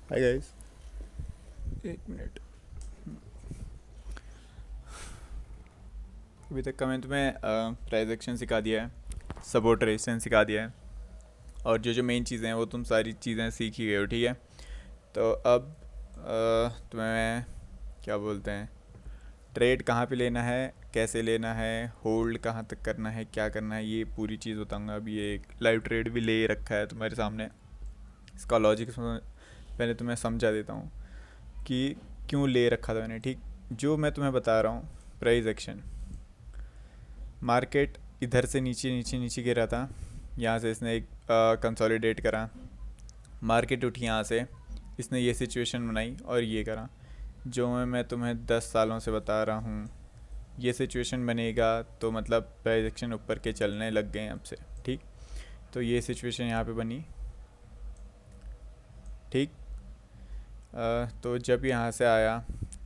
Hi guys. एक minute. अभी तक का मैंने तुम्हें प्राइस एक्शन सिखा दिया है, सपोर्ट रेजिस्टेंस सिखा दिया है, और जो जो मेन चीज़ें हैं वो तुम सारी चीज़ें सीख ही गए हो। ठीक है, तो अब तुम्हें क्या बोलते हैं, ट्रेड कहाँ पे लेना है, कैसे लेना है, होल्ड कहाँ तक करना है, क्या करना है, ये पूरी चीज़ बताऊंगा। अभी ये एक लाइव ट्रेड भी ले रखा है तुम्हारे सामने। इसका लॉजिक पहले तुम्हें समझा देता हूँ कि क्यों ले रखा था मैंने। ठीक, जो मैं तुम्हें बता रहा हूँ, प्राइस एक्शन, मार्केट इधर से नीचे नीचे नीचे गिरा था, यहाँ से इसने एक कंसोलिडेट करा, मार्केट उठी यहाँ से, इसने ये सिचुएशन बनाई और ये करा। जो मैं तुम्हें 10 सालों से बता रहा हूँ, ये सिचुएशन बनेगा तो मतलब प्राइस एक्शन ऊपर के चलने लग गए हैं अब से। ठीक, तो ये सिचुएशन यहाँ पे बनी। ठीक, तो जब यहाँ से आया,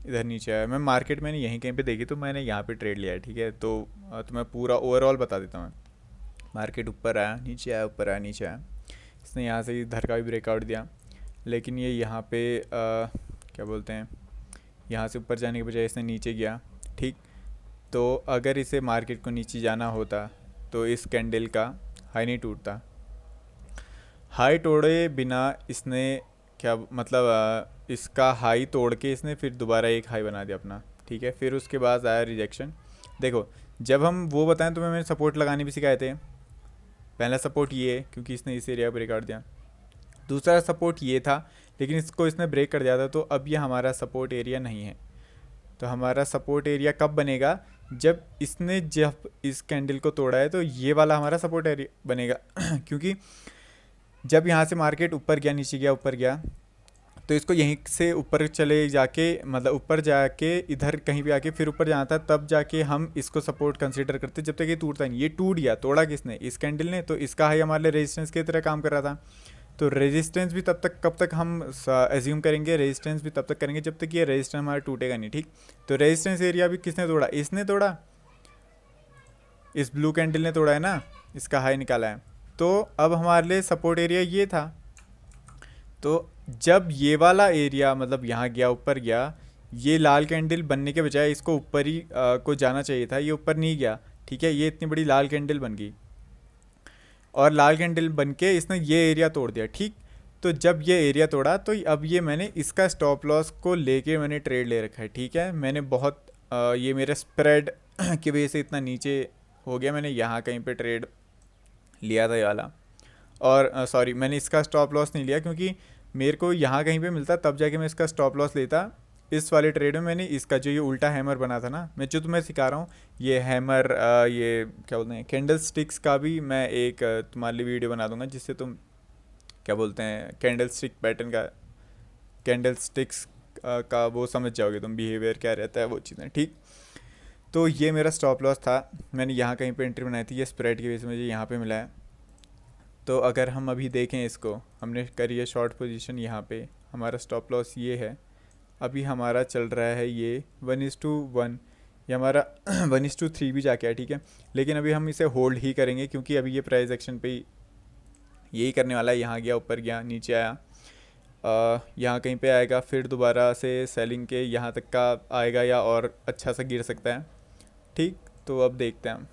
इधर नीचे आया, मैं मार्केट मैंने यहीं कहीं पे देखी तो मैंने यहाँ पे ट्रेड लिया है। ठीक है, तो तुम्हें पूरा ओवरऑल बता देता हूँ मैं। मार्केट ऊपर आया, नीचे आया, ऊपर आया, नीचे आया, इसने यहाँ से इधर का भी ब्रेकआउट दिया, लेकिन ये यहाँ पे क्या बोलते हैं, यहाँ से ऊपर जाने के बजाय इसने नीचे गया। ठीक, तो अगर इसे मार्केट को नीचे जाना होता तो इस कैंडल का हाई नहीं टूटता। हाई तोड़े बिना इसने क्या मतलब इसका हाई तोड़ के इसने फिर दोबारा एक हाई बना दिया अपना। ठीक है, फिर उसके बाद आया रिजेक्शन। देखो, जब हम वो बताएं तो मैंने सपोर्ट लगाने भी सिखाए थे। पहला सपोर्ट ये है क्योंकि इसने इस एरिया ब्रेक कर दिया, दूसरा सपोर्ट ये था लेकिन इसको इसने ब्रेक कर दिया था, तो अब ये हमारा सपोर्ट एरिया नहीं है। तो हमारा सपोर्ट एरिया कब बनेगा, जब इस कैंडल को तोड़ा है तो ये वाला हमारा सपोर्ट एरिया बनेगा क्योंकि जब यहाँ से मार्केट ऊपर गया, नीचे गया, ऊपर गया, तो इसको यहीं से ऊपर चले जाके, मतलब ऊपर जाके इधर कहीं भी आके फिर ऊपर जाना था, तब जाके हम इसको सपोर्ट कंसीडर करते जब तक ये टूटता नहीं। ये टूट गया, तोड़ा किसने, इस कैंडल ने, तो इसका हाई हमारे लिए रेजिस्टेंस की तरह काम कर रहा था। तो रेजिस्टेंस भी तब तक, कब तक हम एज्यूम करेंगे, रेजिस्टेंस भी तब तक करेंगे जब तक ये रेजिस्टेंस हमारा टूटेगा नहीं। ठीक, तो रेजिस्टेंस एरिया भी किसने तोड़ा, इसने तोड़ा, इस ब्लू कैंडल ने तोड़ा है ना, इसका हाई निकाला है। तो अब हमारे लिए सपोर्ट एरिया ये था। तो जब ये वाला एरिया मतलब यहाँ गया, ऊपर गया, ये लाल कैंडल बनने के बजाय इसको ऊपर ही को जाना चाहिए था, ये ऊपर नहीं गया। ठीक है, ये इतनी बड़ी लाल कैंडल बन गई, और लाल कैंडल बन के इसने ये एरिया तोड़ दिया। ठीक, तो जब ये एरिया तोड़ा तो अब ये मैंने इसका स्टॉप लॉस को लेके मैंने ट्रेड ले रखा है। ठीक है, मैंने बहुत ये मेरे स्प्रेड की वजह से इतना नीचे हो गया, मैंने यहाँ कहीं पे ट्रेड लिया था ये वाला। और सॉरी, मैंने इसका स्टॉप लॉस नहीं लिया क्योंकि मेरे को यहाँ कहीं पे मिलता तब जाके मैं इसका स्टॉप लॉस लेता। इस वाले ट्रेड में मैंने इसका जो ये उल्टा हैमर बना था ना, मैं जो तुम्हें सिखा रहा हूँ, ये हैमर ये क्या बोलते हैं, कैंडल स्टिक्स का भी मैं एक तुम्हारे लिए वीडियो बना दूंगा, जिससे तुम क्या बोलते हैं, कैंडल स्टिक पैटर्न का, कैंडल स्टिक्स का वो समझ जाओगे तुम, बिहेवियर क्या रहता है, वो चीज़ें। ठीक, तो ये मेरा स्टॉप लॉस था, मैंने यहाँ कहीं पे एंट्री बनाई थी, ये स्प्रेड की वजह से मुझे यहाँ पे मिला है। तो अगर हम अभी देखें इसको, हमने करी है शॉर्ट पोजीशन यहाँ पे, हमारा स्टॉप लॉस ये है, अभी हमारा चल रहा है ये 1:1, ये हमारा 1:3 भी जाके है। ठीक है, लेकिन अभी हम इसे होल्ड ही करेंगे क्योंकि अभी ये प्राइस एक्शन पे यही करने वाला है। यहाँ गया, ऊपर गया, नीचे आया, यहाँ कहीं पे आएगा, फिर दोबारा से सेलिंग के यहाँ तक का आएगा या और अच्छा सा गिर सकता है। ठीक, तो अब देखते हैं हम,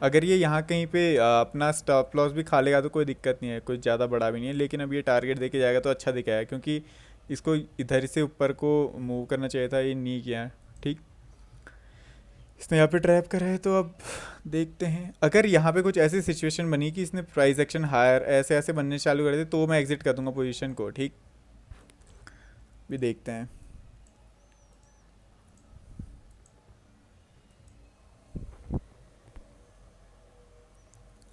अगर ये यहाँ कहीं पे अपना स्टॉप लॉस भी खा लेगा तो कोई दिक्कत नहीं है, कुछ ज़्यादा बड़ा भी नहीं है, लेकिन अब ये टारगेट देके जाएगा तो अच्छा दिखाएगा क्योंकि इसको इधर से ऊपर को मूव करना चाहिए था, ये नहीं किया। ठीक, इसने यहाँ पे ट्रैप करा है, तो अब देखते हैं, अगर यहाँ पे कुछ ऐसी सिचुएशन बनी कि इसने प्राइस एक्शन हायर ऐसे ऐसे बनने चालू कर दे तो मैं एग्जिट कर दूंगा पोजीशन को। ठीक, भी देखते हैं।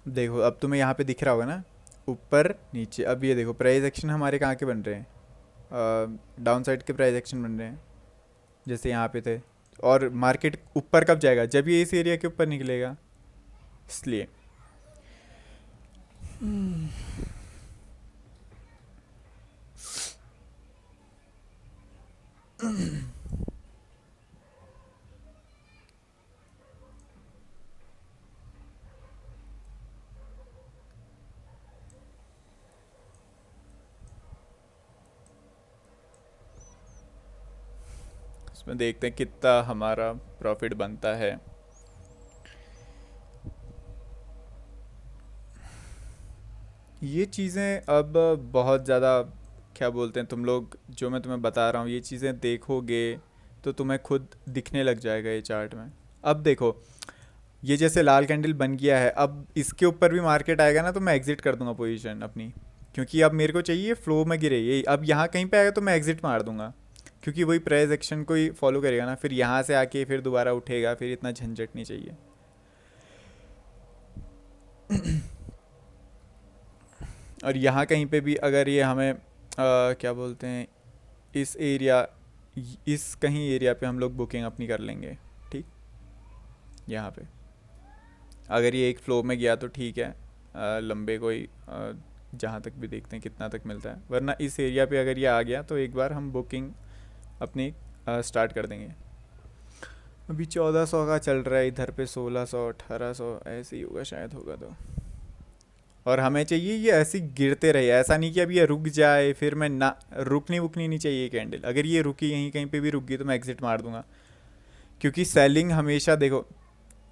देखो, अब तुम्हें यहाँ पे दिख रहा होगा ना, ऊपर नीचे। अब ये देखो, प्राइस एक्शन हमारे कहाँ के बन रहे हैं, डाउन साइड के प्राइस एक्शन बन रहे हैं, जैसे यहाँ पे थे। और मार्केट ऊपर कब जाएगा, जब ये इस एरिया के ऊपर निकलेगा, इसलिए। इसमें देखते हैं कितना हमारा प्रॉफिट बनता है। ये चीज़ें अब बहुत ज़्यादा, क्या बोलते हैं तुम लोग, जो मैं तुम्हें बता रहा हूँ ये चीज़ें देखोगे तो तुम्हें खुद दिखने लग जाएगा ये चार्ट में। अब देखो, ये जैसे लाल कैंडल बन गया है, अब इसके ऊपर भी मार्केट आएगा ना तो मैं एग्जिट कर दूंगा पोजीशन अपनी, क्योंकि अब मेरे को चाहिए फ्लो में गिरे ये। अब यहाँ कहीं पे आएगा तो मैं एग्जिट मार दूंगा, क्योंकि वही प्राइस एक्शन को ही फॉलो करेगा ना, फिर यहाँ से आके फिर दोबारा उठेगा, फिर इतना झंझट नहीं चाहिए। और यहाँ कहीं पे भी अगर ये हमें क्या बोलते हैं, इस एरिया, इस कहीं एरिया पे हम लोग बुकिंग अपनी कर लेंगे, ठीक। यहाँ पे अगर ये एक फ्लो में गया तो ठीक है, लंबे कोई जहाँ तक भी देखते हैं कितना तक मिलता है, वरना इस एरिया पे अगर ये आ गया तो एक बार हम बुकिंग अपनी स्टार्ट कर देंगे। अभी 1400 का चल रहा है, इधर पे 1600 1800 ऐसे ही होगा शायद, होगा तो। और हमें चाहिए ये ऐसे गिरते रहे, ऐसा नहीं कि अब ये रुक जाए फिर मैं ना, रुकनी वुकनी नहीं चाहिए कैंडल। अगर ये रुकी यहीं कहीं पे भी रुक गई तो मैं एग्जिट मार दूंगा, क्योंकि सेलिंग हमेशा देखो,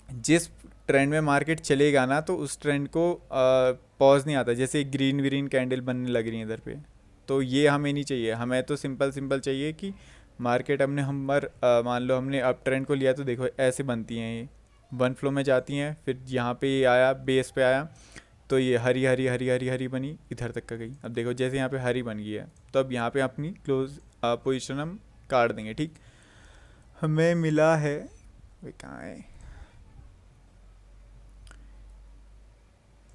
जिस ट्रेंड में मार्केट चलेगा ना तो उस ट्रेंड को पॉज नहीं आता। जैसे ग्रीन ग्रीन कैंडल बनने लग रही है इधर पे, तो ये हमें नहीं चाहिए। हमें तो सिंपल सिंपल चाहिए कि मार्केट हमने मान लो हमने अप ट्रेंड को लिया तो देखो ऐसे बनती हैं ये, वन फ्लो में जाती हैं, फिर यहाँ पे ये आया, बेस पे आया तो ये हरी हरी हरी हरी हरी बनी, इधर तक का गई। अब देखो जैसे यहाँ पे हरी बन गई है तो अब यहाँ पे अपनी क्लोज पोजीशन हम काट देंगे, ठीक। हमें मिला है, वे कहाँ है,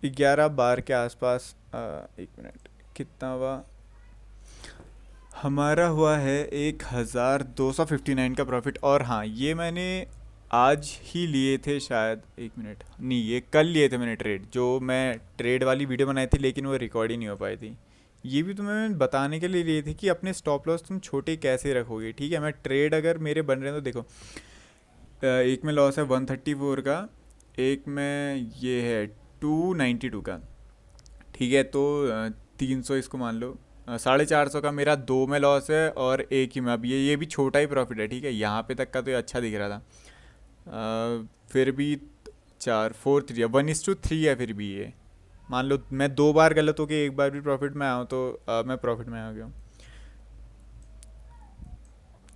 11 बार के आसपास। एक मिनट, कितना हुआ हमारा? हुआ है 1259 का प्रॉफिट। और हाँ, ये मैंने आज ही लिए थे शायद, एक मिनट, नहीं ये कल लिए थे मैंने ट्रेड, जो मैं ट्रेड वाली वीडियो बनाई थी लेकिन वो रिकॉर्ड ही नहीं हो पाई थी। ये भी तुम्हें मैं बताने के लिए लिए थे कि अपने स्टॉप लॉस तुम छोटे कैसे रखोगे, ठीक है। मैं ट्रेड अगर मेरे बन रहे हैं तो देखो, एक में लॉस है 134 का, एक में ये है 292 का, ठीक है। तो 300 इसको मान लो, 450 का मेरा दो में लॉस है और एक ही में। अब ये भी छोटा ही प्रॉफिट है, ठीक है। यहाँ पे तक का तो ये अच्छा दिख रहा था, फिर भी 4 4 3 1:3 है। फिर भी ये मान लो मैं 2 बार गलत हो के एक बार भी प्रॉफिट में आया हूँ तो मैं प्रॉफिट में आ गया हूँ।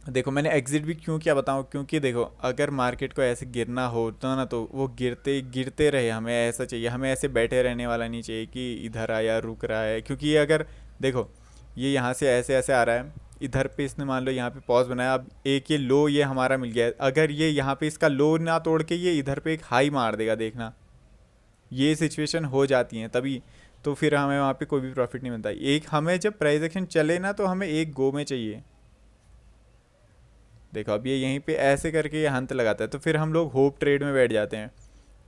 देखो मैंने एग्जिट भी क्यों किया बताऊँ, क्योंकि देखो अगर मार्केट को ऐसे गिरना होता ना तो वो गिरते गिरते रहे, हमें ऐसा चाहिए। हमें ऐसे बैठे रहने वाला नहीं चाहिए कि इधर आया रुक रहा है, क्योंकि ये अगर देखो ये यहाँ से ऐसे ऐसे आ रहा है, इधर पे इसने मान लो यहाँ पे पॉज बनाया, अब एक ये लो ये हमारा मिल गया है। अगर ये यहाँ पे इसका लो ना तोड़ के ये इधर पे एक हाई मार देगा, देखना ये सिचुएशन हो जाती है तभी, तो फिर हमें वहाँ पे कोई भी प्रॉफिट नहीं मिलता। एक हमें जब प्राइस एक्शन चले ना तो हमें एक गो में चाहिए। देखो अब ये यहीं पे ऐसे करके ये हंत लगाता है तो फिर हम लोग होप ट्रेड में बैठ जाते हैं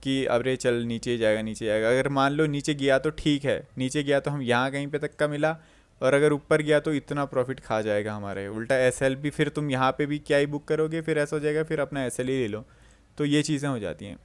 कि अब रे चल नीचे जाएगा नीचे जाएगा। अगर मान लो नीचे गया तो ठीक है, नीचे गया तो हम यहाँ कहीं पे तक का मिला, और अगर ऊपर गया तो इतना प्रॉफिट खा जाएगा हमारे। उल्टा एसएल भी फिर तुम यहाँ पे भी क्या ही बुक करोगे, फिर ऐसा हो जाएगा फिर अपना एसएल ही ले लो, तो ये चीज़ें हो जाती हैं।